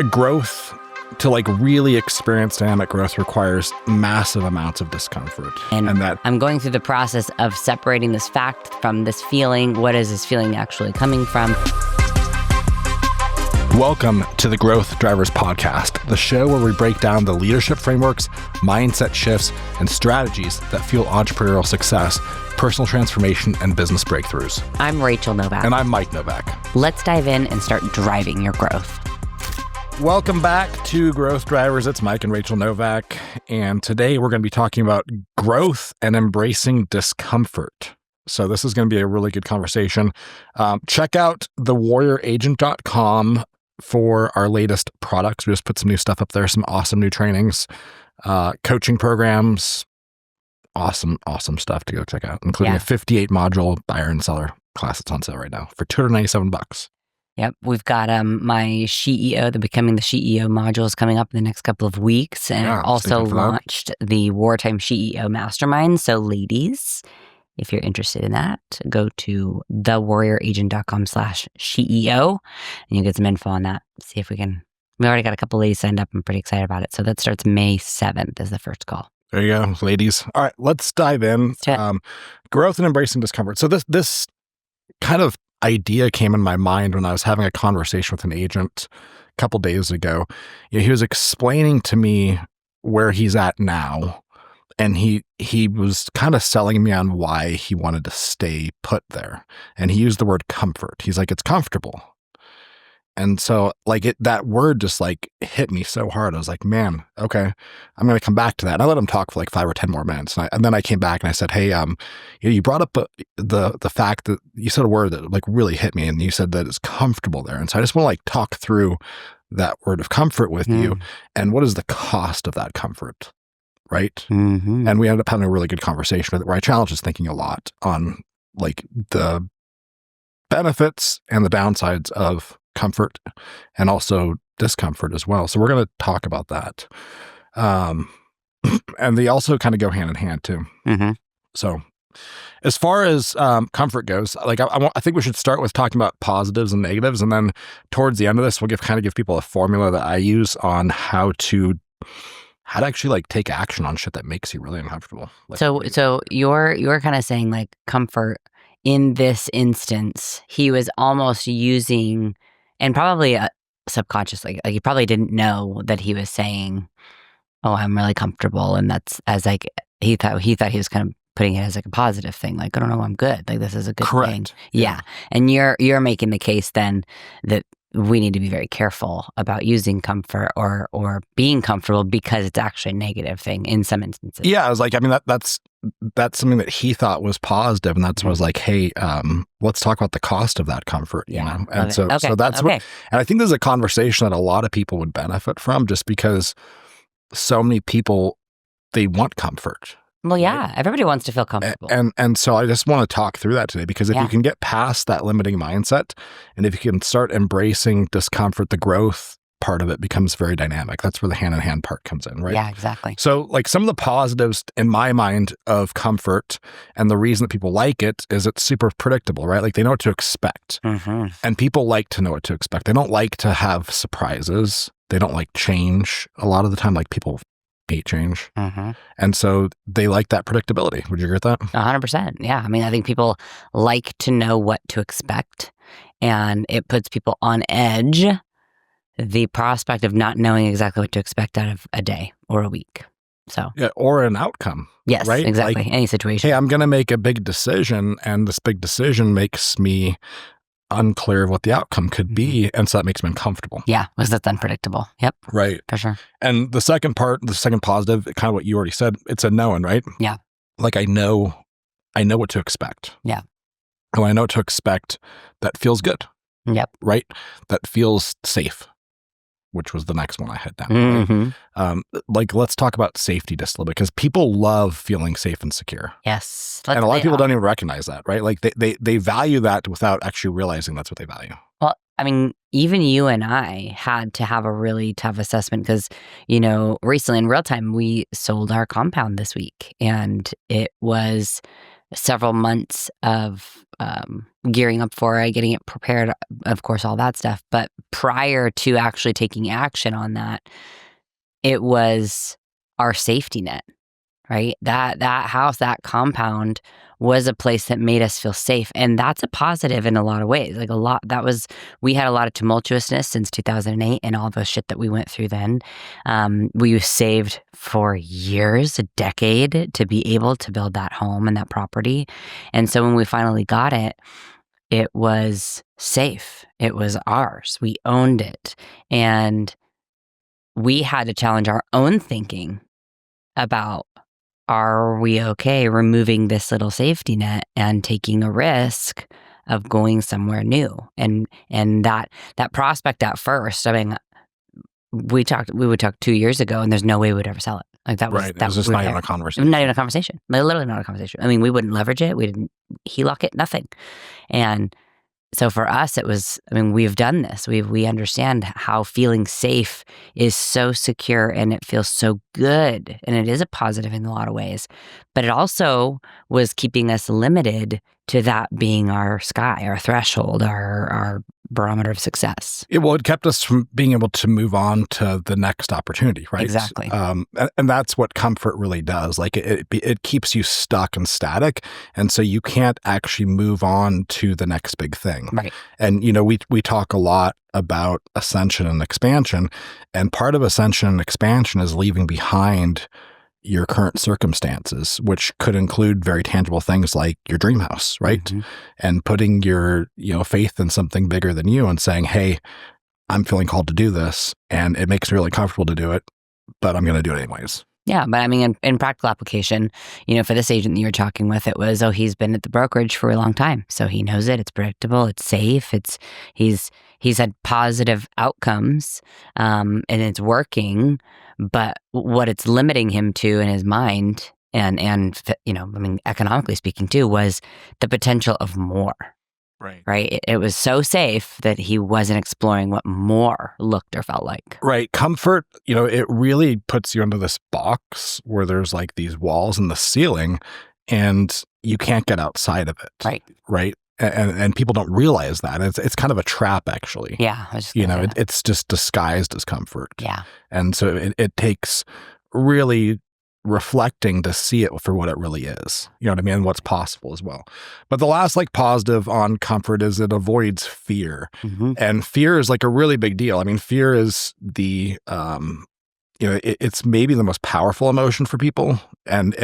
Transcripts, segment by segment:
growth, to like really experience dynamic growth, requires massive amounts of discomfort. And that I'm going through the process of separating this fact from this feeling. What is this feeling actually coming from? Welcome to the Growth Drivers Podcast, the show where we break down the leadership frameworks, mindset shifts, and strategies that fuel entrepreneurial success, personal transformation, and business breakthroughs. I'm Rachael Novak. And I'm Mike Novak. Let's dive in and start driving your growth. Welcome back to Growth Drivers. It's Mike and Rachael Novak. And today we're going to be talking about growth and embracing discomfort. So this is going to be a really good conversation. Check out thewarrioragent.com for our latest products. We just put some new stuff up there, some awesome new trainings, coaching programs, awesome stuff to go check out, including a 58 module buyer and seller class that's on sale right now for $297. Yep. We've got my CEO, the Becoming the CEO modules coming up in the next couple of weeks. And also launched the Wartime CEO Mastermind. So ladies, if you're interested in that, go to thewarrioragent.com/CEO and you'll get some info on that. See if we already got a couple ladies signed up. I'm pretty excited about it. So that starts May 7th is the first call. There you go, ladies. All right, let's dive in. Growth and embracing discomfort. So this kind of idea came in my mind when I was having a conversation with an agent a couple days ago. He was explaining to me where he's at now. And he was kind of selling me on why he wanted to stay put there. And he used the word comfort. He's like, it's comfortable. And so that word just like hit me so hard. I was like, man, okay, I'm going to come back to that. And I let him talk for like 5 or 10 more minutes. And then I came back and I said, hey, you brought up the fact that you said a word that like really hit me. And you said that it's comfortable there. And so I just want to like talk through that word of comfort with you. And what is the cost of that comfort? Right. Mm-hmm. And we ended up having a really good conversation with it where I challenged his thinking a lot on like the benefits and the downsides of comfort and also discomfort as well. So we're going to talk about that. And they also kind of go hand in hand too. Mm-hmm. So as far as comfort goes, like I think we should start with talking about positives and negatives. And then towards the end of this, we'll give people a formula that I use on how to actually like take action on shit that makes you really uncomfortable. Like, so you're kind of saying like comfort in this instance, he was almost using, and probably subconsciously, like he probably didn't know that he was saying, "Oh, I'm really comfortable," and that's as like he thought he was kind of putting it as like a positive thing, like, "I don't know, I'm good. Like this is a good thing." Yeah, and you're making the case then that we need to be very careful about using comfort or being comfortable because it's actually a negative thing in some instances. Yeah, I was like, I mean, that's something that he thought was positive, and that's why I was like, hey, let's talk about the cost of that comfort, you know? And so that's what, and I think there's a conversation that a lot of people would benefit from just because so many people, they want comfort. Well, yeah, everybody wants to feel comfortable. And so I just want to talk through that today because if you can get past that limiting mindset and if you can start embracing discomfort, the growth part of it becomes very dynamic. That's where the hand-in-hand part comes in, right? Yeah, exactly. So like some of the positives in my mind of comfort and the reason that people like it is it's super predictable, right? Like they know what to expect. Mm-hmm. And people like to know what to expect. They don't like to have surprises. They don't like change. A lot of the time, like people hate change. Mm-hmm. And so they like that predictability. Would you agree with that? 100%. Yeah. I mean, I think people like to know what to expect and it puts people on edge, the prospect of not knowing exactly what to expect out of a day or a week. So yeah, or an outcome. Yes, right? Exactly. Like, any situation. Hey, I'm going to make a big decision and this big decision makes me unclear of what the outcome could be. And so that makes me uncomfortable. Yeah, because that's unpredictable. Yep. Right. For sure. And the second positive, kind of what you already said, it's a knowing, right? Yeah. Like I know what to expect. Yeah. And when I know what to expect, that feels good. Yep. Right? That feels safe, which was the next one I had down. Mm-hmm. Right? Like, let's talk about safety just a little bit because people love feeling safe and secure. Yes. And a lot of people don't even recognize that, right? Like they value that without actually realizing that's what they value. Well, I mean, even you and I had to have a really tough assessment because, recently in real time, we sold our compound this week and it was several months of gearing up for it, getting it prepared, of course, all that stuff. But prior to actually taking action on that, it was our safety net, right? That house, that compound was a place that made us feel safe. And that's a positive in a lot of ways. Like we had a lot of tumultuousness since 2008 and all the shit that we went through then. We saved for years, a decade, to be able to build that home and that property. And so when we finally got it, it was safe. It was ours. We owned it. And we had to challenge our own thinking about, are we okay removing this little safety net and taking a risk of going somewhere new? And that prospect at first, I mean, we would talk 2 years ago, and there's no way we'd ever sell it. Like that was right. It was just not even a conversation. Not even a conversation. Literally not a conversation. I mean, we wouldn't leverage it. We didn't HELOC it. Nothing. And so for us, it was, I mean, we've done this. We understand how feeling safe is so secure and it feels so good. And it is a positive in a lot of ways. But it also was keeping us limited to that being our sky, our threshold, our barometer of success. It kept us from being able to move on to the next opportunity, right? Exactly. And that's what comfort really does. Like it keeps you stuck and static. And so you can't actually move on to the next big thing. Right. And, we talk a lot about ascension and expansion. And part of ascension and expansion is leaving behind your current circumstances, which could include very tangible things like your dream house, right? Mm-hmm. And putting your, faith in something bigger than you and saying, hey, I'm feeling called to do this and it makes me really comfortable to do it, but I'm going to do it anyways. Yeah, but I mean, in practical application, for this agent that you were talking with, it was, he's been at the brokerage for a long time, so he knows it. It's predictable. It's safe. He's had positive outcomes, and it's working. But what it's limiting him to in his mind, and I mean, economically speaking too, was the potential of more. Right. It was so safe that he wasn't exploring what more looked or felt like. Right. Comfort, it really puts you into this box where there's like these walls in the ceiling and you can't get outside of it. Right. Right. And people don't realize that. It's kind of a trap, actually. Yeah. It's just disguised as comfort. Yeah. And so it takes really reflecting to see it for what it really is. You know what I mean? What's possible as well. But the last positive on comfort is it avoids fear. Mm-hmm. And fear is like a really big deal. I mean, fear is the it's maybe the most powerful emotion for people, and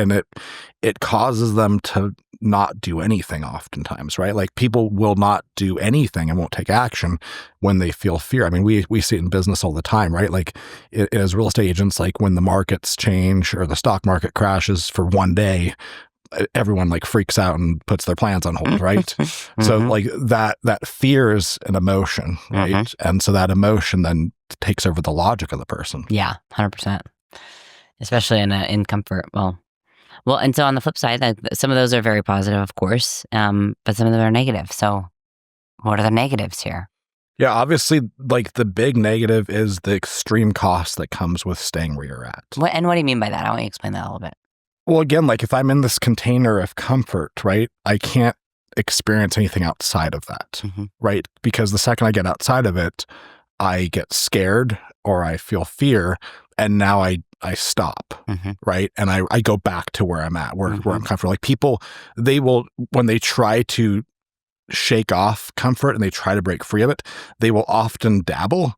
it causes them to not do anything oftentimes, right? Like people will not do anything and won't take action when they feel fear. I mean, we see it in business all the time, right? Like as real estate agents, like when the markets change or the stock market crashes for one day, everyone freaks out and puts their plans on hold, right? Mm-hmm. So that fear is an emotion, right? Mm-hmm. And so that emotion then takes over the logic of the person. Yeah, 100%. Especially in comfort. Well, and so on the flip side, some of those are very positive, of course, but some of them are negative. So what are the negatives here? Yeah, obviously, the big negative is the extreme cost that comes with staying where you're at. What do you mean by that? I want you to explain that a little bit. Well, again, if I'm in this container of comfort, right, I can't experience anything outside of that, mm-hmm. right? Because the second I get outside of it, I get scared or I feel fear, and now I stop, mm-hmm. right? And I go back to where I'm at, where I'm comfortable. People, they will, when they try to shake off comfort and they try to break free of it, they will often dabble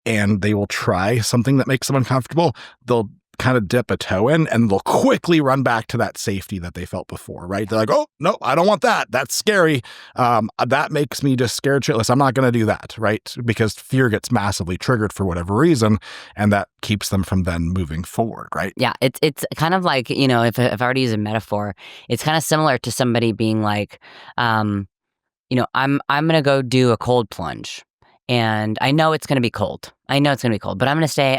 and they will try something that makes them uncomfortable. They'll kind of dip a toe in and they'll quickly run back to that safety that they felt before, right? They're like, oh, no, I don't want that. That's scary. That makes me just scared shitless. I'm not going to do that, right? Because fear gets massively triggered for whatever reason, and that keeps them from then moving forward, right? Yeah, it's kind of like, if I were to use a metaphor, it's kind of similar to somebody being like, I'm going to go do a cold plunge. And I know it's going to be cold. But I'm going to stay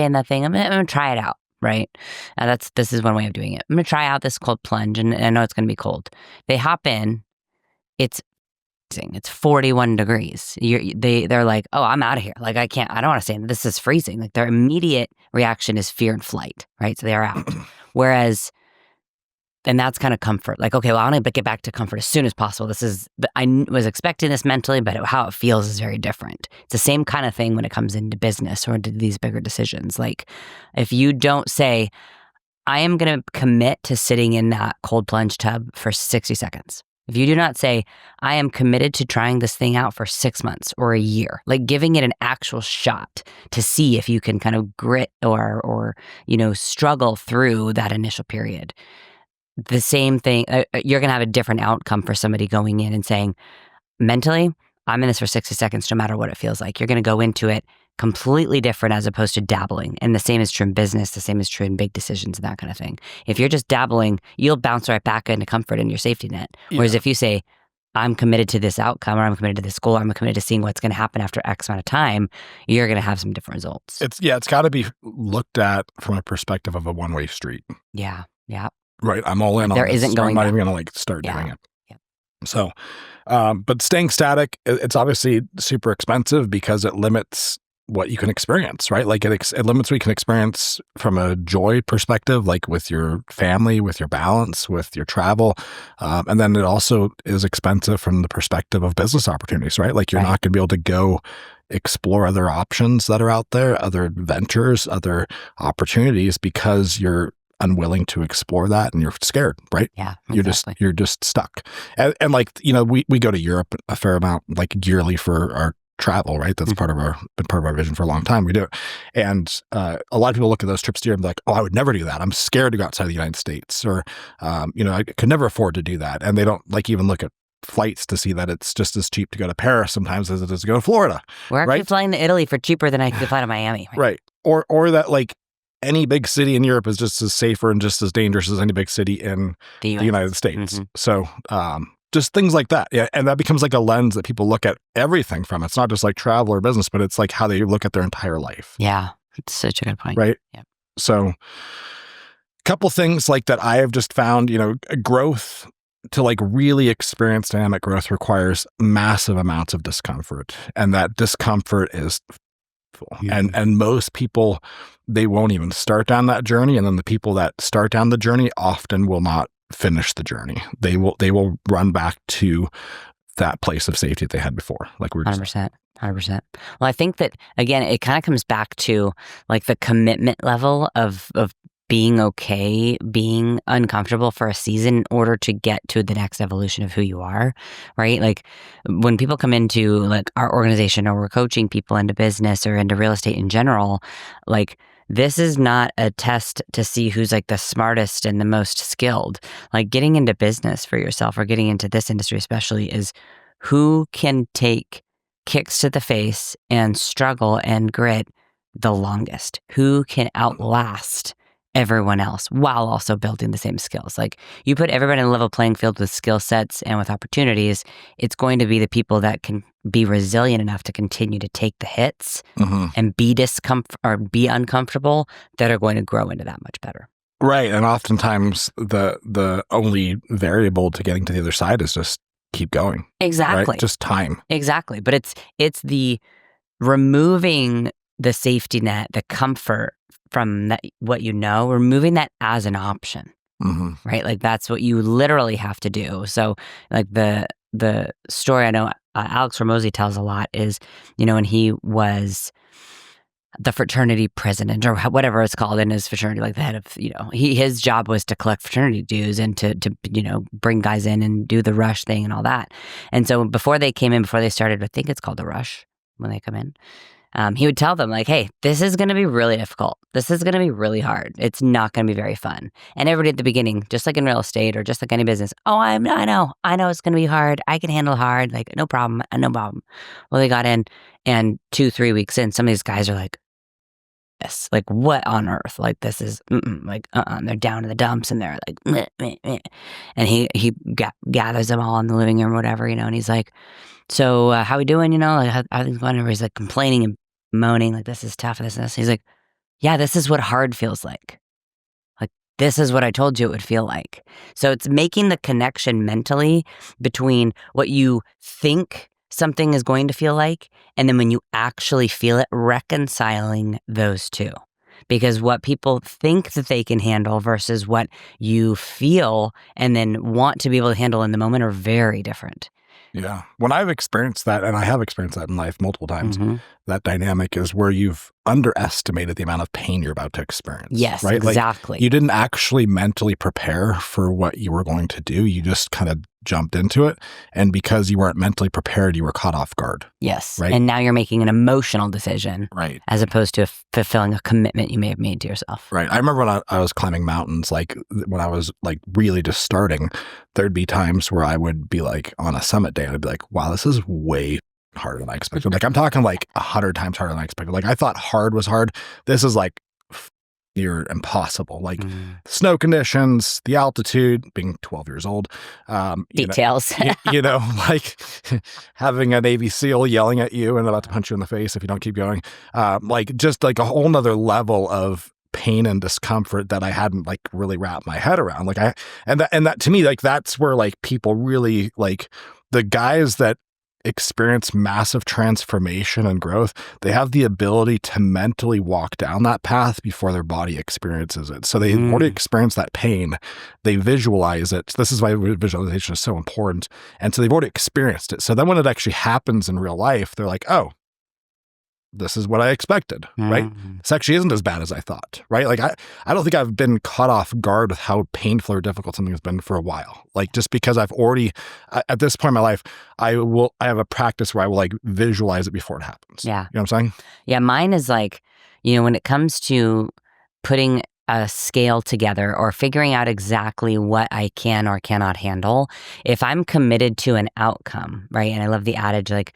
in that thing. I'm going to try it out, right? This is one way of doing it. I'm going to try out this cold plunge, and I know it's going to be cold. They hop in. It's 41 degrees. They're like, oh, I'm out of here. I don't want to stay in. This is freezing. Their immediate reaction is fear and flight, right? So they are out. Whereas And that's kind of comfort. Like, okay, well, I want to get back to comfort as soon as possible. I was expecting this mentally, but how it feels is very different. It's the same kind of thing when it comes into business or into these bigger decisions. Like, if you don't say, I am going to commit to sitting in that cold plunge tub for 60 seconds. If you do not say, I am committed to trying this thing out for 6 months or a year, like giving it an actual shot to see if you can kind of grit or struggle through that initial period. The same thing, you're going to have a different outcome for somebody going in and saying, mentally, I'm in this for 60 seconds no matter what it feels like. You're going to go into it completely different as opposed to dabbling. And the same is true in business. The same is true in big decisions and that kind of thing. If you're just dabbling, you'll bounce right back into comfort in your safety net. Whereas if you say, I'm committed to this outcome, or I'm committed to this goal, or I'm committed to seeing what's going to happen after X amount of time, you're going to have some different results. It's got to be looked at from a perspective of a one-way street. Yeah. Right. I'm all in on there this. Isn't going I'm not even going to start doing it. Yeah. So, but staying static, it's obviously super expensive because it limits what you can experience, right? Like it limits what you can experience from a joy perspective, like with your family, with your balance, with your travel. And then it also is expensive from the perspective of business opportunities, right? Like you're not going to be able to go explore other options that are out there, other ventures, other opportunities because you're unwilling to explore that and you're scared, right? Yeah, exactly. You're just stuck. And like, we go to Europe a fair amount, like yearly for our travel, right? That's been part of our vision for a long time. We do it. And a lot of people look at those trips to Europe and be like, oh, I would never do that. I'm scared to go outside the United States, or, I could never afford to do that. And they don't like even look at flights to see that it's just as cheap to go to Paris sometimes as it is to go to Florida. We're actually flying to Italy for cheaper than I could fly to Miami. Right. Or that like any big city in Europe is just as safer and just as dangerous as any big city in the United States. Mm-hmm. So just things like that. Yeah. And that becomes like a lens that people look at everything from. It's not just like travel or business, but it's like how they look at their entire life. Yeah. It's such a good point. Right. Yeah. So a couple things like that I have just found, growth, to like really experience dynamic growth requires massive amounts of discomfort. And that discomfort is and most people, they won't even start down that journey. And then the people that start down the journey often will not finish the journey. They will run back to that place of safety that they had before. Like we're 100%. Well, I think that again, it kind of comes back to like the commitment level of being okay, being uncomfortable for a season in order to get to the next evolution of who you are, right? Like when people come into like our organization or we're coaching people into business or into real estate in general, like this is not a test to see who's like the smartest and the most skilled. Like getting into business for yourself or getting into this industry especially is who can take kicks to the face and struggle and grit the longest, who can outlast everyone else while also building the same skills. Like you put everybody in a level playing field with skill sets and with opportunities, it's going to be the people that can be resilient enough to continue to take the hits and be uncomfortable that are going to grow into that much better. Right. And oftentimes the only variable to getting to the other side is just keep going. Exactly. Right? Just time. Exactly. But it's the removing the safety net, the comfort from that, what removing that as an option, right? Like that's what you literally have to do. So like the story I know Alex Ramosi tells a lot is, when he was the fraternity president or whatever it's called in his fraternity, like the head of, his job was to collect fraternity dues and to bring guys in and do the rush thing and all that. And so before they started, I think it's called the rush when they come in. He would tell them like, hey, this is going to be really difficult. This is going to be really hard. It's not going to be very fun. And everybody at the beginning, just like in real estate or just like any business, I know it's going to be hard. I can handle hard. Like, no problem. Well, they got in and 2-3 weeks in, some of these guys are like, this, like what on earth? Like this is they're down in the dumps and they're like, meh, meh, meh. And he gathers them all in the living room or whatever, and he's like, so how we doing? Like how things going? Everybody's like complaining and moaning, like this is tough, this and this. He's like, yeah, this is what hard feels like. Like this is what I told you it would feel like. So it's making the connection mentally between what you think something is going to feel like, and then when you actually feel it, reconciling those two. because what people think that they can handle versus what you feel and then want to be able to handle in the moment are very different. Yeah. When I've experienced that, and I have experienced that in life multiple times, that dynamic is where you've underestimated the amount of pain you're about to experience. Yes, right? exactly. Like, you didn't actually mentally prepare for what you were going to do. You just kind of jumped into it. And because you weren't mentally prepared, you were caught off guard. Yes. Right. And now you're making an emotional decision. Right. As opposed to fulfilling a commitment you may have made to yourself. Right. I remember when I was climbing mountains, like when I was like really just starting, there'd be times where I would be like on a summit day and I'd be like, wow, this is way harder than I expected. Like I'm talking like 100 times harder than I expected. Like I thought hard was hard. This is like near impossible. Like snow conditions, the altitude, being 12 years old. Details. Like having a Navy SEAL yelling at you and about to punch you in the face if you don't keep going. Like just like a whole nother level of pain and discomfort that I hadn't like really wrapped my head around. Like that to me, like that's where like people really like the guys that experience massive transformation and growth, they have the ability to mentally walk down that path before their body experiences it. So they've already experienced that pain. They visualize it. This is why visualization is so important. And so they've already experienced it. So then when it actually happens in real life, they're like, oh, this is what I expected, right? This actually isn't as bad as I thought, right? Like I don't think I've been caught off guard with how painful or difficult something has been for a while. Like just because I've already, at this point in my life, I have a practice where I will like visualize it before it happens. Yeah. You know what I'm saying? Yeah, mine is like, when it comes to putting a scale together or figuring out exactly what I can or cannot handle, if I'm committed to an outcome, right? And I love the adage like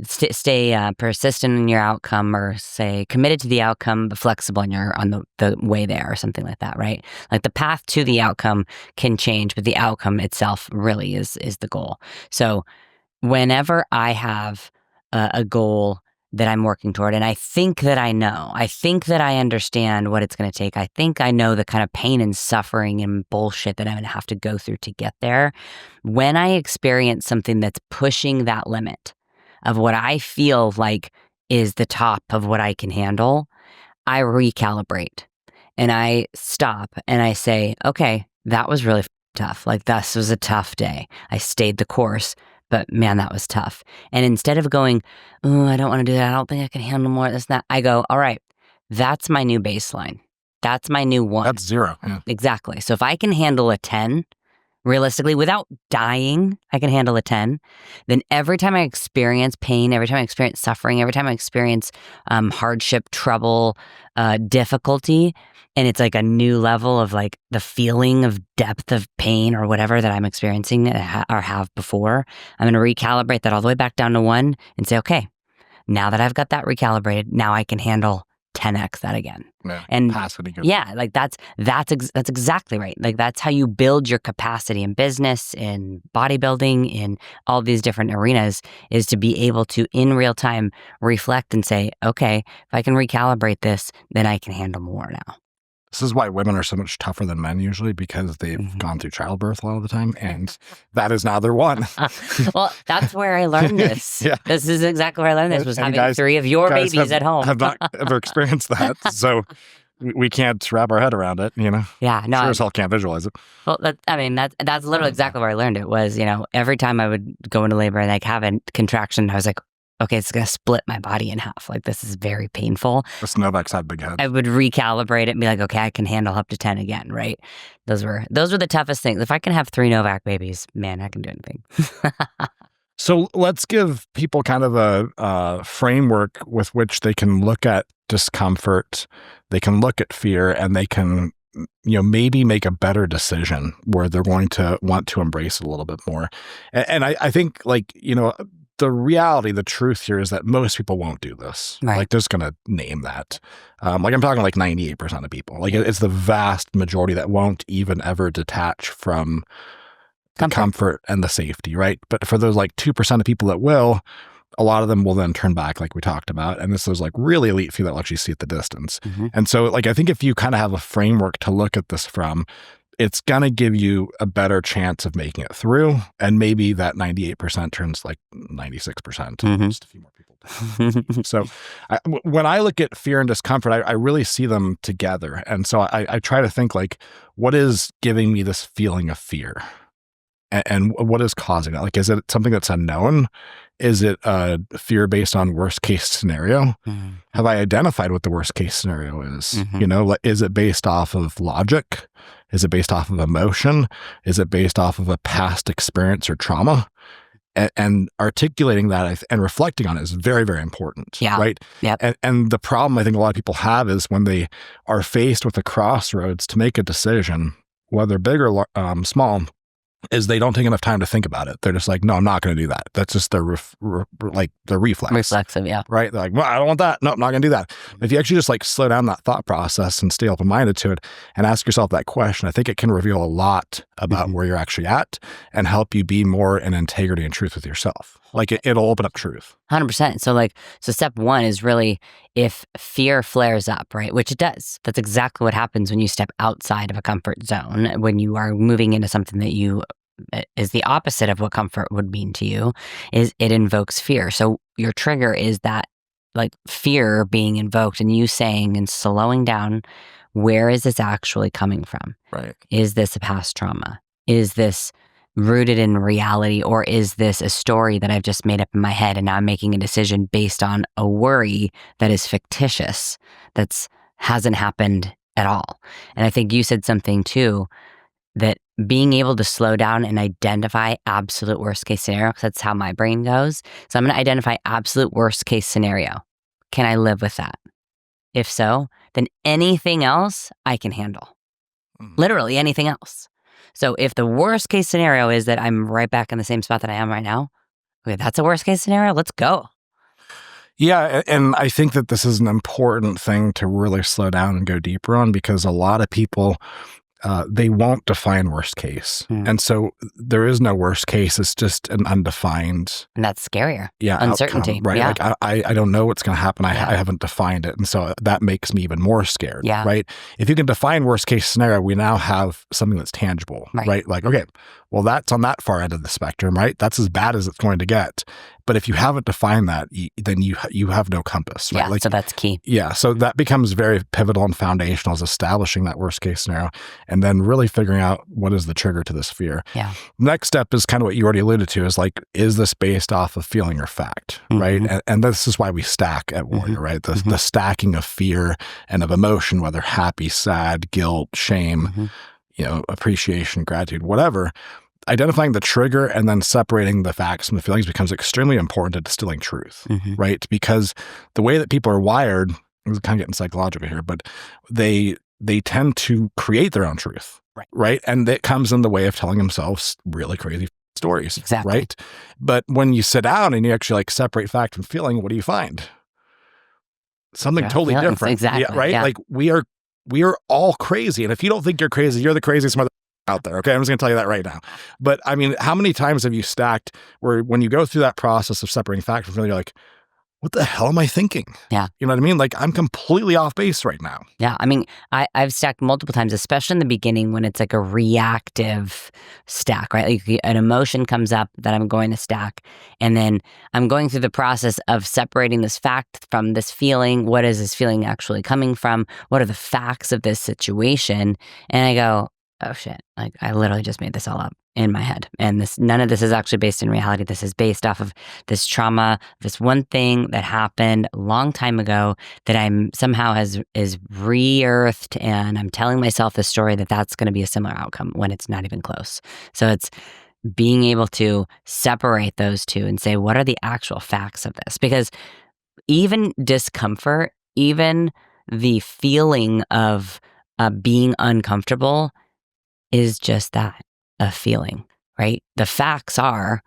stay persistent in your outcome, or say committed to the outcome but flexible on the way there, or something like that, right? Like the path to the outcome can change, but the outcome itself really is the goal. So whenever I have a goal that I'm working toward, and I think that I understand what it's going to take. I think I know the kind of pain and suffering and bullshit that I'm going to have to go through to get there. When I experience something that's pushing that limit of what I feel like is the top of what I can handle, I recalibrate and I stop and I say, okay, that was really tough. Like this was a tough day. I stayed the course. But man, that was tough. And instead of going, oh, I don't want to do that. I don't think I can handle more of this, that, I go, all right, that's my new baseline. That's my new one. That's 0. Yeah. Exactly. So if I can handle a 10, realistically, without dying, I can handle a 10. Then every time I experience pain, every time I experience suffering, every time I experience hardship, trouble, difficulty, and it's like a new level of like the feeling of depth of pain or whatever that I'm experiencing or have before, I'm going to recalibrate that all the way back down to 1 and say, okay, now that I've got that recalibrated, now I can handle 10x that again. Yeah, and capacity. Yeah, like that's exactly right. Like that's how you build your capacity in business, in bodybuilding, in all these different arenas, is to be able to in real time reflect and say, okay, if I can recalibrate this, then I can handle more now. This is why women are so much tougher than men usually, because they've gone through childbirth a lot of the time, and that is now their one. Well, that's where I learned this. Yeah. This is exactly where I learned this, was having 3 of your babies at home. Have not ever experienced that, so we can't wrap our head around it, Yeah, no. Sure as hell can't visualize it. Well, that's literally exactly where I learned it, was, every time I would go into labor and like have a contraction, I was like, okay, it's going to split my body in half. Like, this is very painful. This Novak's had big head. I would recalibrate it and be like, okay, I can handle up to 10 again, right? Those were the toughest things. If I can have 3 Novak babies, man, I can do anything. So let's give people kind of a framework with which they can look at discomfort, they can look at fear, and they can maybe make a better decision where they're going to want to embrace it a little bit more. And I think the reality, the truth here is that most people won't do this. Right. Like, just going to name that. Like, I'm talking like 98% of people. Like, it's the vast majority that won't even ever detach from the comfort and the safety, right? But for those like 2% of people that will, a lot of them will then turn back, like we talked about. And this is like really elite few that will actually see at the distance. And so, like, I think if you kind of have a framework to look at this from, it's going to give you a better chance of making it through. And maybe that 98% turns like 96%. Just a few more people. So when I look at fear and discomfort, I really see them together. And so I try to think like, what is giving me this feeling of fear? And what is causing it? Like, is it something that's unknown? Is it fear based on worst case scenario? Have I identified what the worst case scenario is? Is it based off of logic? Is it based off of emotion? Is it based off of a past experience or trauma? And articulating that and reflecting on it is very, very important. Yeah. Right. Yep. And the problem I think a lot of people have is when they are faced with a crossroads to make a decision, whether big or small, is they don't take enough time to think about it. They're just like, no, I'm not going to do that. That's just their their reflex. Reflexive, yeah. Right? They're like, well, I don't want that. No, I'm not going to do that. But if you actually just like slow down that thought process and stay open-minded to it and ask yourself that question, I think it can reveal a lot about where you're actually at and help you be more in integrity and truth with yourself. Like it'll open up truth. 100%. So step one is really if fear flares up, right? Which it does. That's exactly what happens when you step outside of a comfort zone, when you are moving into something that is the opposite of what comfort would mean to you, is it invokes fear. So your trigger is that like fear being invoked and you saying and slowing down, where is this actually coming from? Right. Is this a past trauma? Is this rooted in reality, or is this a story that I've just made up in my head and now I'm making a decision based on a worry that is fictitious, that hasn't happened at all? And I think you said something too, that being able to slow down and identify absolute worst case scenario, because that's how my brain goes. So I'm going to identify absolute worst case scenario. Can I live with that? If so, then anything else I can handle. Literally anything else. So if the worst case scenario is that I'm right back in the same spot that I am right now, okay, that's a worst case scenario. Let's go. Yeah. And I think that this is an important thing to really slow down and go deeper on, because a lot of people, they won't define worst case. And so there is no worst case. It's just an undefined. And that's scarier. Yeah. Uncertainty. Outcome, right. Yeah. Like I don't know what's going to happen. I haven't defined it. And so that makes me even more scared. Yeah. Right. If you can define worst case scenario, we now have something that's tangible. Right. Like, okay, well, that's on that far end of the spectrum, right? That's as bad as it's going to get. But if you haven't defined that, then you have no compass, right? Yeah, like, so that's key. Yeah, so that becomes very pivotal and foundational, is establishing that worst case scenario and then really figuring out what is the trigger to this fear. Yeah. Next step is kind of what you already alluded to, is like, is this based off of feeling or fact, right? And this is why we stack at Warrior, right? The stacking of fear and of emotion, whether happy, sad, guilt, shame, appreciation, gratitude, whatever. Identifying the trigger and then separating the facts from the feelings becomes extremely important to distilling truth, right? Because the way that people are wired, I'm kind of getting psychological here, but they tend to create their own truth, right? And it comes in the way of telling themselves really crazy stories, right? But when you sit down and you actually like separate fact from feeling, what do you find? Something totally different. Exactly. Yeah, right? Yeah. Like we are all crazy. And if you don't think you're crazy, you're the craziest mother out there. Okay. I'm just going to tell you that right now. But I mean, how many times have you stacked where when you go through that process of separating fact from feeling, you're like, what the hell am I thinking? Yeah. You know what I mean? Like, I'm completely off base right now. Yeah. I mean, I've stacked multiple times, especially in the beginning when it's like a reactive stack, right? Like an emotion comes up that I'm going to stack. And then I'm going through the process of separating this fact from this feeling. What is this feeling actually coming from? What are the facts of this situation? And I go, oh shit, like I literally just made this all up in my head. And none of this is actually based in reality. This is based off of this trauma, this one thing that happened a long time ago that I'm somehow is re-earthed, and I'm telling myself the story that's going to be a similar outcome when it's not even close. So it's being able to separate those two and say, what are the actual facts of this? Because even discomfort, even the feeling of being uncomfortable is just that, a feeling, right? The facts are,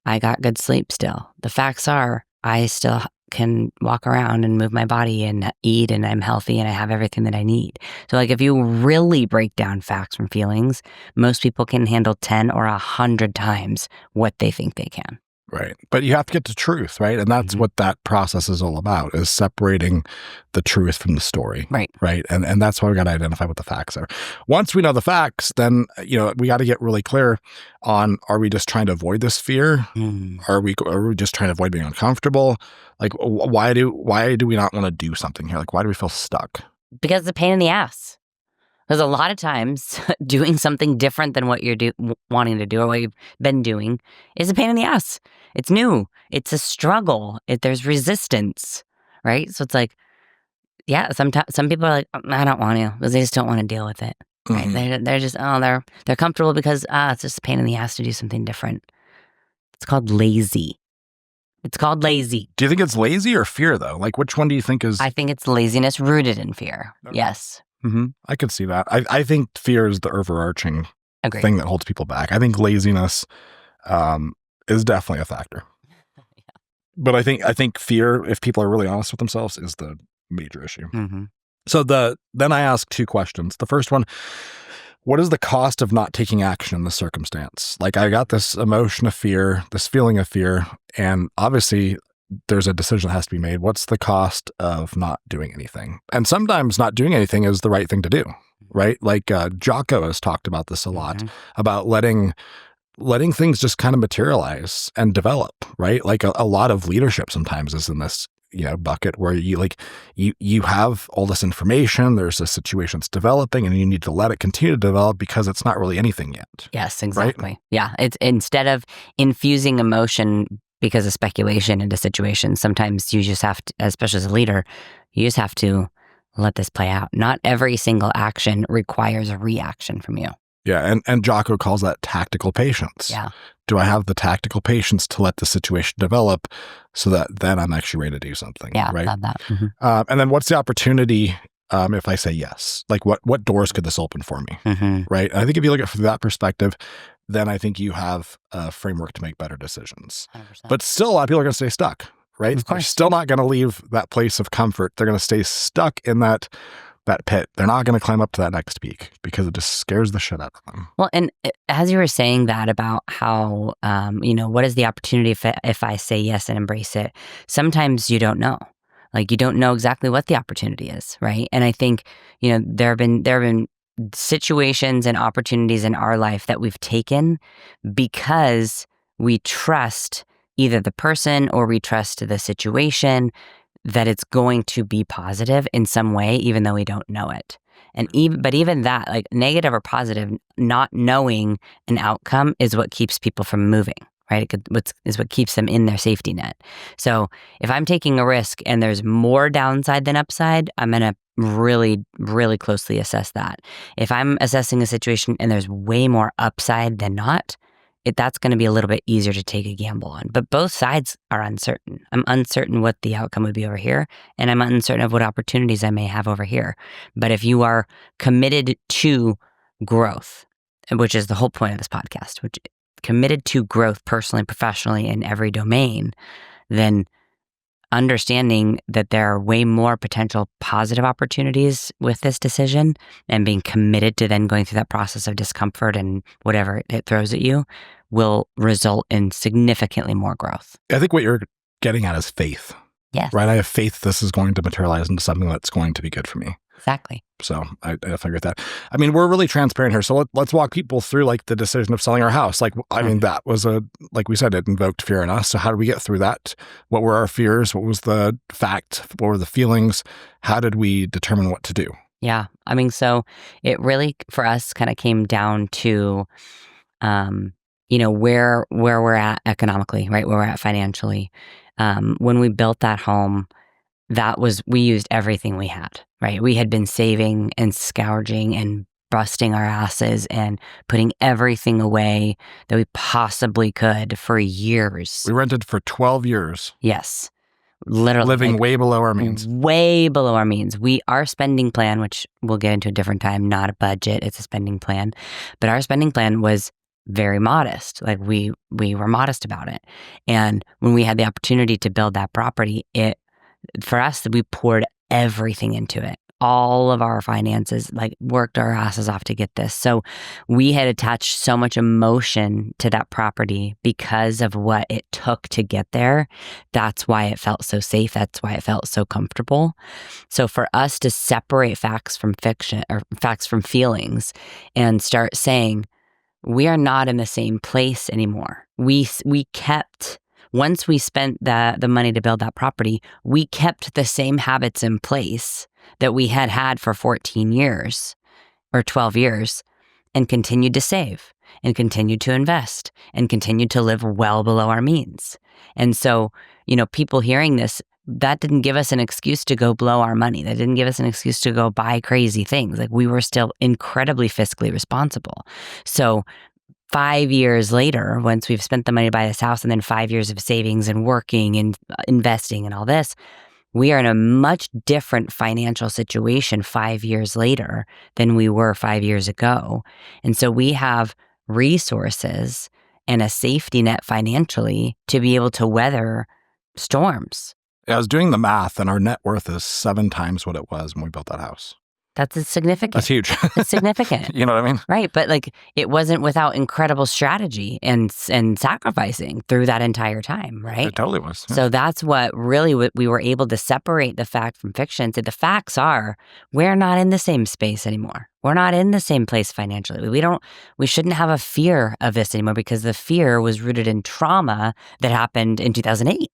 I got good sleep still. The facts are, I still can walk around and move my body and eat, and I'm healthy and I have everything that I need. So like if you really break down facts from feelings, most people can handle 10 or 100 times what they think they can. Right. But you have to get to truth, right? And that's what that process is all about, is separating the truth from the story. Right. Right. And that's why we got to identify what the facts are. Once we know the facts, then, we got to get really clear on, are we just trying to avoid this fear? Are we just trying to avoid being uncomfortable? Like, why do we not want to do something here? Like, why do we feel stuck? Because it's a pain in the ass. Because a lot of times doing something different than what you're wanting to do or what you've been doing is a pain in the ass. It's new. It's a struggle. There's resistance, right? So it's like, yeah, some people are like, I don't want to, because they just don't want to deal with it. Right? They're just, they're comfortable because it's just a pain in the ass to do something different. It's called lazy. It's called lazy. Do you think it's lazy or fear, though? Like, which one do you think is? I think it's laziness rooted in fear. Okay. Yes. I could see that. I think fear is the overarching thing that holds people back. I think laziness is definitely a factor. Yeah. But I think fear, if people are really honest with themselves, is the major issue. So then I ask two questions. The first one, what is the cost of not taking action in this circumstance? Like, I got this emotion of fear, this feeling of fear, and obviously there's a decision that has to be made. What's the cost of not doing anything? And sometimes not doing anything is the right thing to do, right? Like Jocko has talked about this a lot, about letting things just kind of materialize and develop, right? Like a lot of leadership sometimes is in this bucket where you have all this information, there's a situation that's developing, and you need to let it continue to develop because it's not really anything yet. Yes, exactly. Right? Yeah, it's instead of infusing emotion because of speculation into situations, sometimes you just have to, especially as a leader, you just have to let this play out. Not every single action requires a reaction from you. Yeah, and Jocko calls that tactical patience. Yeah. Do I have the tactical patience to let the situation develop so that then I'm actually ready to do something? Yeah, right? love that. And then what's the opportunity if I say yes? Like, what doors could this open for me? Right? And I think if you look at it from that perspective, then I think you have a framework to make better decisions. 100%. But still, a lot of people are going to stay stuck, right? Of course. They're still not going to leave that place of comfort. They're going to stay stuck in that pit. They're not going to climb up to that next peak because it just scares the shit out of them. Well, and as you were saying that about how, what is the opportunity if I say yes and embrace it? Sometimes you don't know. Like, you don't know exactly what the opportunity is, right? And I think, there have been situations and opportunities in our life that we've taken because we trust either the person or we trust the situation that it's going to be positive in some way, even though we don't know it. And even that, like negative or positive, not knowing an outcome is what keeps people from moving, right? Is what keeps them in their safety net. So if I'm taking a risk and there's more downside than upside, I'm going to really, really closely assess that. If I'm assessing a situation and there's way more upside than not, that's going to be a little bit easier to take a gamble on. But both sides are uncertain. I'm uncertain what the outcome would be over here, and I'm uncertain of what opportunities I may have over here. But if you are committed to growth, which is the whole point of this podcast, which committed to growth personally, professionally, in every domain, then understanding that there are way more potential positive opportunities with this decision and being committed to then going through that process of discomfort and whatever it throws at you will result in significantly more growth. I think what you're getting at is faith. Yes. Right? I have faith this is going to materialize into something that's going to be good for me. Exactly. So I agree with that. I mean, we're really transparent here. So let's walk people through like the decision of selling our house. Like, I mean, that was like we said, it invoked fear in us. So how did we get through that? What were our fears? What was the fact? What were the feelings? How did we determine what to do? Yeah. I mean, so it really, for us, kind of came down to, where we're at economically, right? Where we're at financially. When we built that home, we used everything we had, right? We had been saving and scourging and busting our asses and putting everything away that we possibly could for years. We rented for 12 years. Yes. Literally. Living way below our means. Way below our means. Our spending plan, which we'll get into a different time, not a budget, it's a spending plan. But our spending plan was very modest. Like we were modest about it. And when we had the opportunity to build that property, for us, we poured everything into it. all of our finances, like worked our asses off to get this. So we had attached so much emotion to that property because of what it took to get there. That's why it felt so safe. That's why it felt so comfortable. So for us to separate facts from fiction or facts from feelings and start saying, we are not in the same place anymore. We kept, once we spent the money to build that property, we kept the same habits in place that we had for 14 years or 12 years and continued to save and continued to invest and continued to live well below our means. And so, people hearing this, that didn't give us an excuse to go blow our money. That didn't give us an excuse to go buy crazy things. Like, we were still incredibly fiscally responsible. So 5 years later, once we've spent the money to buy this house and then 5 years of savings and working and investing and all this, we are in a much different financial situation 5 years later than we were 5 years ago. And so we have resources and a safety net financially to be able to weather storms. I was doing the math, and our net worth is 7 times what it was when we built that house. That's significant. That's huge. It's significant. You know what I mean? Right. But it wasn't without incredible strategy and sacrificing through that entire time, right? It totally was. Yeah. So that's what really we were able to separate the fact from fiction. So the facts are, we're not in the same space anymore. We're not in the same place financially. We shouldn't have a fear of this anymore because the fear was rooted in trauma that happened in 2008.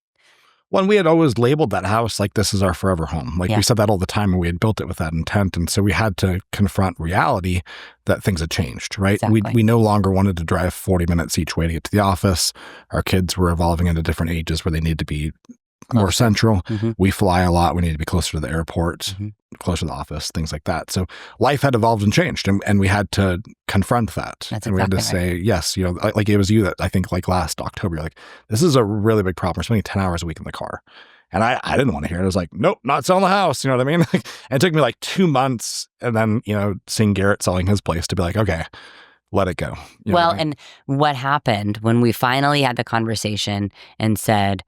Well, we had always labeled that house like, this is our forever home. We said that all the time, and we had built it with that intent. And so we had to confront reality that things had changed, right? Exactly. We no longer wanted to drive 40 minutes each way to get to the office. Our kids were evolving into different ages where they need to be more central. Mm-hmm. We fly a lot. We need to be closer to the airport, mm-hmm. closer to the office, things like that. So life had evolved and changed, and we had to confront that. That's and we had to say, yes, like it was you that I think like last October, you're like, this is a really big problem. We're spending 10 hours a week in the car. And I didn't want to hear it. I was like, nope, not selling the house. You know what I mean? And it took me like 2 months, and then, seeing Garrett selling his place to be like, okay, let it go. Well, and what happened when we finally had the conversation and said,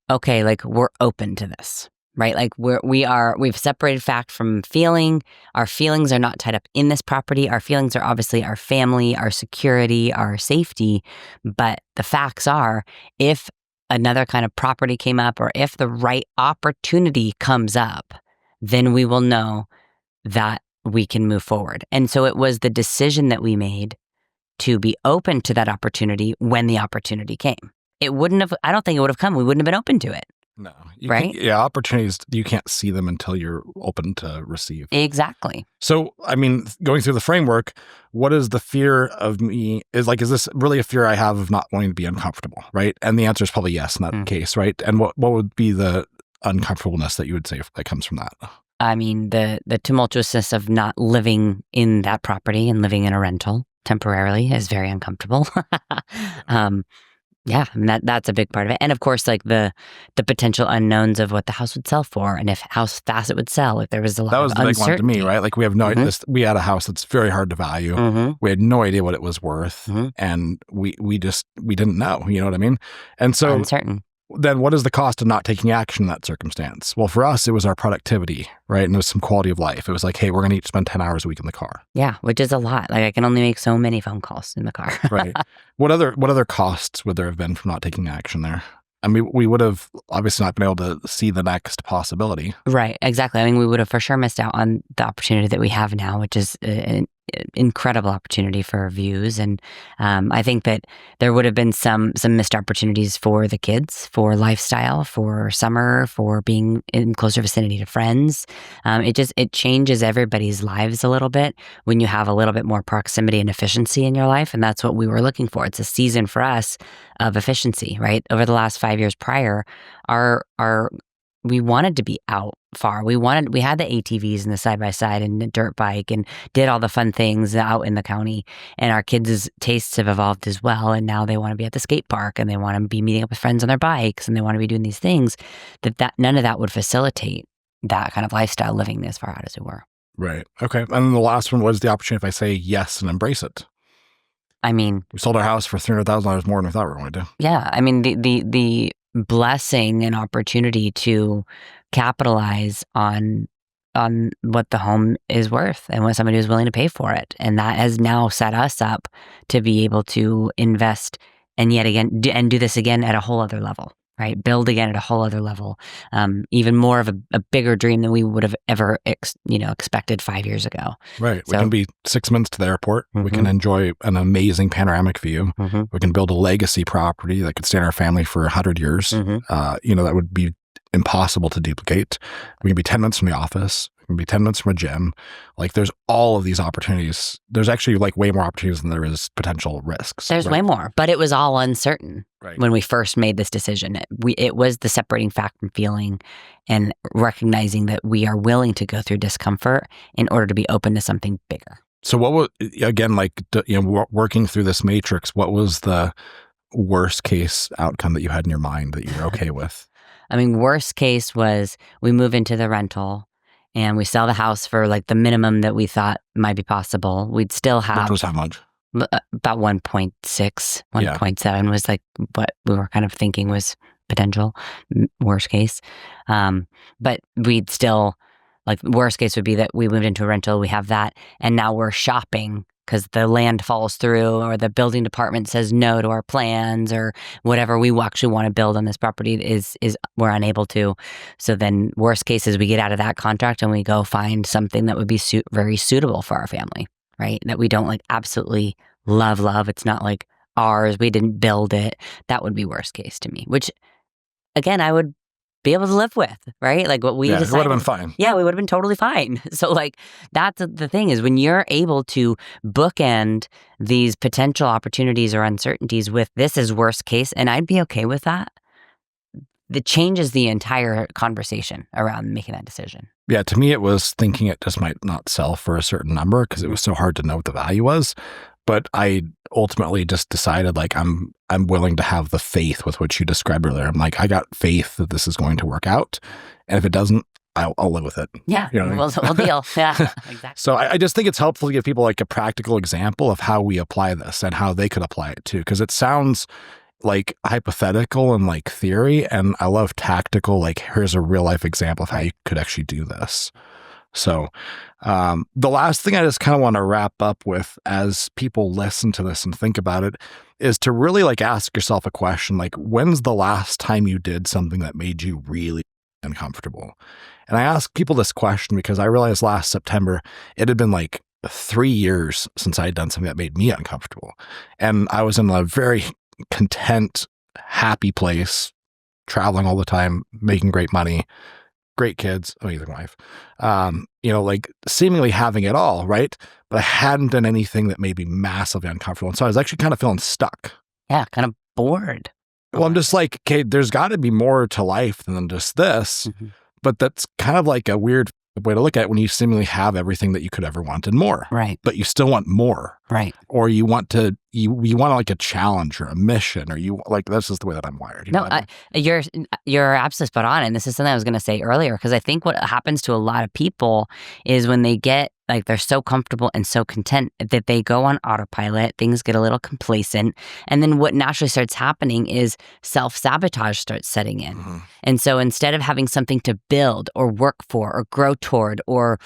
okay, we're open to this, right? We've separated fact from feeling. Our feelings are not tied up in this property. Our feelings are obviously our family, our security, our safety. But the facts are, if another kind of property came up or if the right opportunity comes up, then we will know that we can move forward. And so it was the decision that we made to be open to that opportunity when the opportunity came. I don't think it would have come. We wouldn't have been open to it. No. Right? Opportunities, you can't see them until you're open to receive. Exactly. So, going through the framework, what is the fear of me? Is this really a fear I have of not wanting to be uncomfortable, right? And the answer is probably yes in that case, right? And what would be the uncomfortableness that you would say that comes from that? The tumultuousness of not living in that property and living in a rental temporarily is very uncomfortable. Yeah, that's a big part of it. And of course, the potential unknowns of what the house would sell for and how fast it would sell, if there was a lot of uncertainty. That was the big one to me, right? We have no idea. We had a house that's very hard to value. Mm-hmm. We had no idea what it was worth. Mm-hmm. And we didn't know, you know what I mean? And so uncertain. Then what is the cost of not taking action in that circumstance? Well, for us, it was our productivity, right? And it was some quality of life. It was like, hey, we're going to each spend 10 hours a week in the car. Yeah, which is a lot. I can only make so many phone calls in the car. Right. What other costs would there have been from not taking action there? We would have obviously not been able to see the next possibility. Right, exactly. We would have for sure missed out on the opportunity that we have now, which is an incredible opportunity for views. And I think that there would have been some missed opportunities for the kids, for lifestyle, for summer, for being in closer vicinity to friends. It changes everybody's lives a little bit when you have a little bit more proximity and efficiency in your life. And that's what we were looking for. It's a season for us of efficiency, right? Over the last 5 years prior, we wanted to be out far. We had the ATVs and the side-by-side and the dirt bike and did all the fun things out in the county. And our kids' tastes have evolved as well. And now they want to be at the skate park and they want to be meeting up with friends on their bikes and they want to be doing these things that none of that would facilitate that kind of lifestyle living as far out as we were. Right. Okay. And then the last one was the opportunity if I say yes and embrace it. We sold our house for $300,000 more than we thought we were going to do. Yeah. the blessing and opportunity to capitalize on on what the home is worth and what somebody was willing to pay for it. And that has now set us up to be able to invest and yet again, do this again at a whole other level, right? Build again at a whole other level. Even more of a bigger dream than we would have ever, expected 5 years ago. Right. We can be 6 minutes to the airport. We can enjoy an amazing panoramic view. We can build a legacy property that could stand our family for 100 years. That would be impossible to duplicate. We can be 10 minutes from the office. We can be 10 minutes from a gym. Like there's all of these opportunities. There's actually like way more opportunities than there is potential risks. There's way more, but it was all uncertain Right. when we first made this decision. It was the separating fact from feeling and recognizing that we are willing to go through discomfort in order to be open to something bigger. So what was, again, like, working through this matrix, what was the worst case outcome that you had in your mind that you're okay with? I mean, worst case was we move into the rental and we sell the house for like the minimum that we thought might be possible. We'd still have... Which was how much? About 1.6, 1.7 was like what we were kind of thinking was potential worst case. But we'd still, like, worst case would be that we moved into a rental, we have that, and now we're shopping because the land falls through or the building department says no to our plans or whatever we actually want to build on this property is we're unable to. So then worst case is we get out of that contract and we go find something that would be very suitable for our family, right? That we don't like absolutely love. It's not like ours. We didn't build it. That would be worst case to me, which again, I would be able to live with, right? Like what we decided. It would have been fine. Yeah, we would have been totally fine. So like that's the thing is when you're able to bookend these potential opportunities or uncertainties with this is worst case, and I'd be okay with that, that changes the entire conversation around making that decision. Yeah, to me, it was thinking it just might not sell for a certain number because it was so hard to know what the value was. But I ultimately just decided like I'm willing to have the faith with which you described earlier. I'm like, I got faith that this is going to work out. And if it doesn't, I'll live with it. Yeah, you know we'll deal. Yeah, exactly. So I just think it's helpful to give people like a practical example of how we apply this and how they could apply it too. Because it sounds like hypothetical and like theory. And I love tactical, like here's a real life example of how you could actually do this. So the last thing I just kind of want to wrap up with as people listen to this and think about it is to really like ask yourself a question like, when's the last time you did something that made you really uncomfortable? And I ask people this question because I realized last September, it had been like 3 years since I had done something that made me uncomfortable. And I was in a very content, happy place, traveling all the time, making great money, great kids, amazing wife, like seemingly having it all, right? But I hadn't done anything that made me massively uncomfortable. And so I was actually kind of feeling stuck. Yeah, kind of bored. Well, I'm just like, okay, there's got to be more to life than just this. But that's kind of like a weird way to look at it when you seemingly have everything that you could ever want and more. Right. But you still want more. Right. Or you want you want like a challenge or a mission, or you like, this is the way that I'm wired. You're absolutely spot on. And this is something I was going to say earlier, because I think what happens to a lot of people is when they get like, they're so comfortable and so content that they go on autopilot, things get a little complacent. And then what naturally starts happening is self-sabotage starts setting in. And so instead of having something to build or work for or grow toward or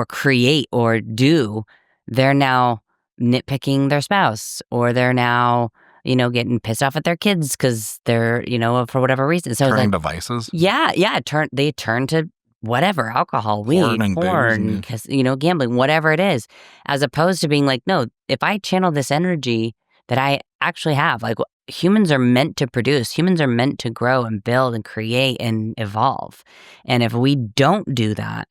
create or do, they're now nitpicking their spouse, or they're now, getting pissed off at their kids because they're, for whatever reason. So turning devices. Yeah. They turn to whatever, alcohol, weed, porn, gambling, whatever it is, as opposed to being like, no, if I channel this energy that I actually have, like humans are meant to produce, humans are meant to grow and build and create and evolve. And if we don't do that,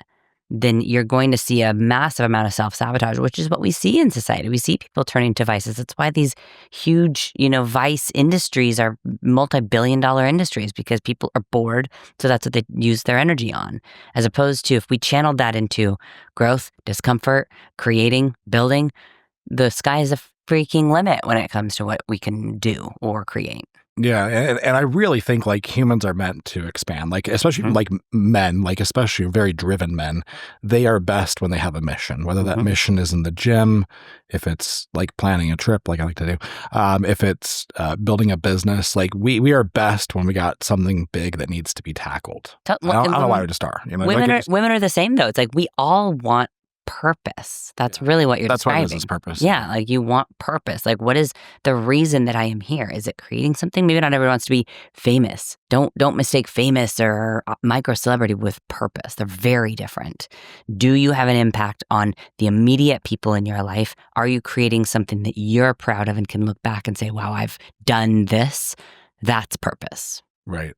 then you're going to see a massive amount of self-sabotage, which is what we see in society. We see people turning to vices. That's why these huge, vice industries are multi-billion-dollar industries, because people are bored. So that's what they use their energy on. As opposed to if we channeled that into growth, discomfort, creating, building, the sky is the freaking limit when it comes to what we can do or create. Yeah, and I really think like humans are meant to expand, like especially like men, like especially very driven men. They are best when they have a mission, whether that mission is in the gym, if it's like planning a trip, like I like to do, if it's building a business. Like we are best when we got something big that needs to be tackled. I don't know why we just are. You know, women are the same though. It's like we all want purpose. That's really what you're describing. That's why this is purpose. Yeah, like you want purpose. Like what is the reason that I am here? Is it creating something? Maybe not everyone wants to be famous. Don't mistake famous or micro celebrity with purpose. They're very different. Do you have an impact on the immediate people in your life? Are you creating something that you're proud of and can look back and say, wow, I've done this? That's purpose. Right.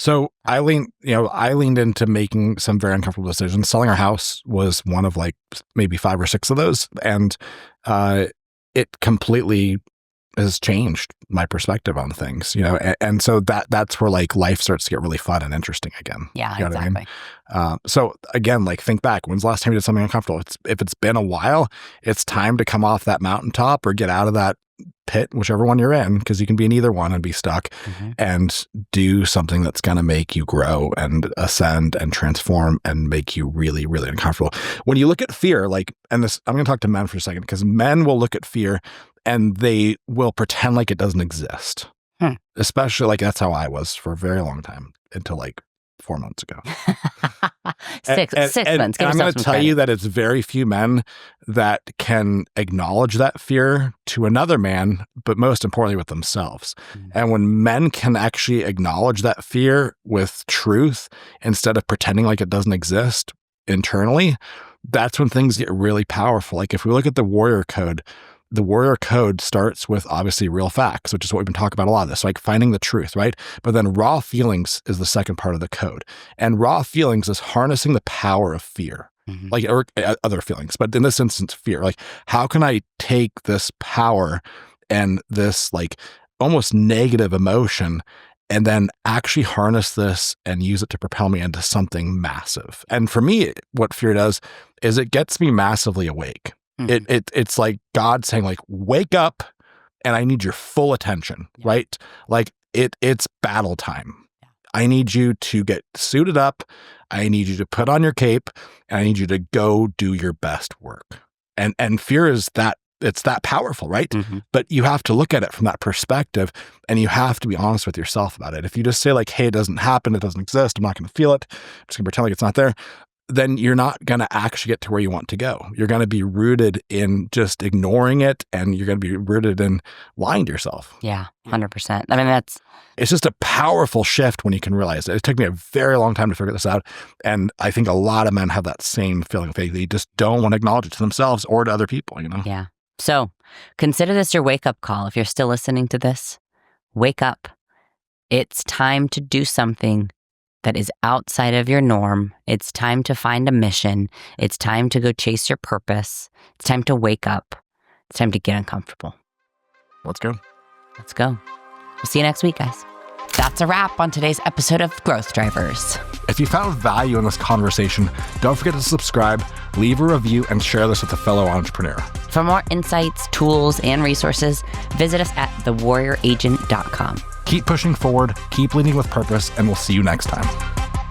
So I leaned into making some very uncomfortable decisions. Selling our house was one of like maybe 5 or 6 of those. And it completely has changed my perspective on things, you know? And so that's where like life starts to get really fun and interesting again. Yeah, you know exactly. What I mean? So again, like think back, when's the last time you did something uncomfortable? If it's been a while, it's time to come off that mountaintop or get out of that pit, whichever one you're in, because you can be in either one and be stuck, and do something that's going to make you grow and ascend and transform and make you really, really uncomfortable. When you look at fear, like, and this, I'm going to talk to men for a second, because men will look at fear and they will pretend like it doesn't exist. Especially like that's how I was for a very long time until like 4 months ago. Six months. And I'm going to tell you that it's very few men that can acknowledge that fear to another man, but most importantly with themselves. And when men can actually acknowledge that fear with truth instead of pretending like it doesn't exist internally, that's when things get really powerful. Like if we look at the warrior code starts with obviously real facts, which is what we've been talking about a lot of this, like finding the truth, right? But then raw feelings is the second part of the code. And raw feelings is harnessing the power of fear, like or other feelings. But in this instance, fear, like how can I take this power and this like almost negative emotion and then actually harness this and use it to propel me into something massive? And for me, what fear does is it gets me massively awake. It's like God saying like, wake up and I need your full attention, right? Like it's battle time. I need you to get suited up. I need you to put on your cape and I need you to go do your best work. And fear is that it's that powerful, right? But you have to look at it from that perspective and you have to be honest with yourself about it. If you just say like, hey, it doesn't happen, it doesn't exist, I'm not going to feel it, I'm just going to pretend like it's not there, then you're not going to actually get to where you want to go. You're going to be rooted in just ignoring it and you're going to be rooted in lying to yourself. Yeah, 100%. I mean, it's just a powerful shift when you can realize it. It took me a very long time to figure this out. And I think a lot of men have that same feeling. They just don't want to acknowledge it to themselves or to other people, you know? Yeah. So consider this your wake-up call. If you're still listening to this, wake up. It's time to do something that is outside of your norm. It's time to find a mission. It's time to go chase your purpose. It's time to wake up. It's time to get uncomfortable. Let's go. Let's go. We'll see you next week, guys. That's a wrap on today's episode of Growth Drivers. If you found value in this conversation, don't forget to subscribe, leave a review, and share this with a fellow entrepreneur. For more insights, tools, and resources, visit us at thewarrioragent.com. Keep pushing forward, keep leading with purpose, and we'll see you next time.